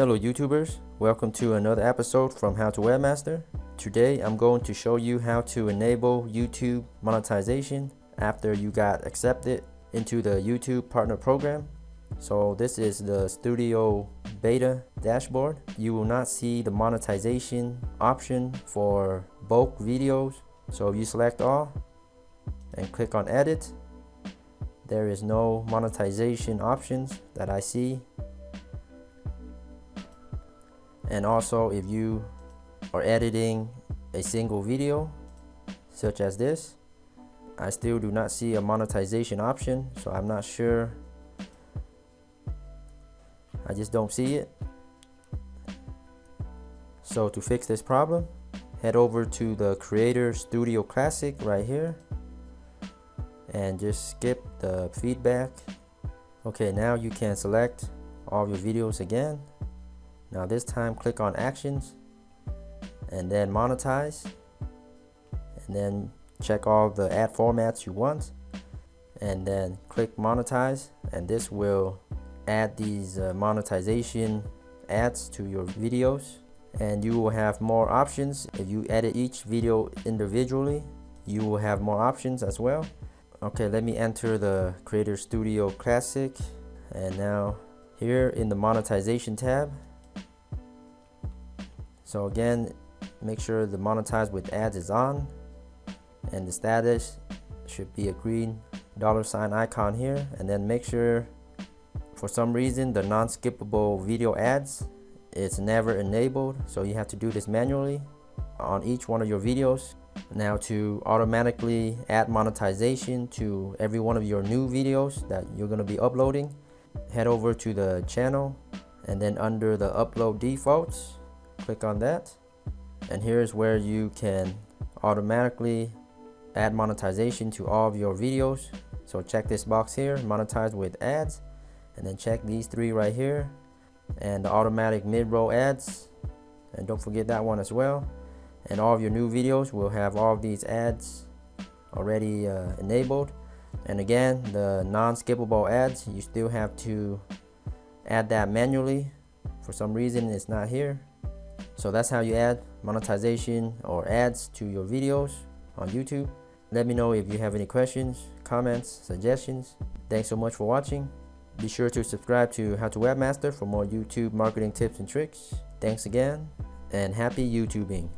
Hello YouTubers, welcome to another episode from How to Webmaster. Today I'm going to show you how to enable YouTube monetization after you got accepted into the YouTube Partner Program. So this is the Studio Beta dashboard. You will not see the monetization option for bulk videos. So if you select all and click on edit, there is no monetization options that I see. And also if you are editing a single video such as this, I still do not see a monetization option, so I'm not sure. I just don't see it. So to fix this problem, head over to the Creator Studio Classic right here and just skip the feedback. Okay, now you can select all your videos again. Now this time click on actions and then monetize, and then check all the ad formats you want and then click monetize, and this will add these monetization ads to your videos, and you will have more options. If you edit each video individually, you will have more options as well. Okay, let me enter the Creator Studio Classic, and now here in the monetization tab. So again, make sure the monetize with ads is on, and the status should be a green $ icon here, and then make sure for some reason the non-skippable video ads is never enabled, so you have to do this manually on each one of your videos. Now to automatically add monetization to every one of your new videos that you're going to be uploading, head over to the channel and then under the upload defaults, click on that, and here's where you can automatically add monetization to all of your videos. So check this box here, monetize with ads, and then check these three right here and the automatic mid-roll ads, and don't forget that one as well. And all of your new videos will have all of these ads already enabled. And again, the non-skippable ads, you still have to add that manually. For some reason it's not here. So that's how you add monetization or ads to your videos on YouTube. Let me know if you have any questions, comments, suggestions. Thanks so much for watching. Be sure to subscribe to How to Webmaster for more YouTube marketing tips and tricks. Thanks again, and happy YouTubing.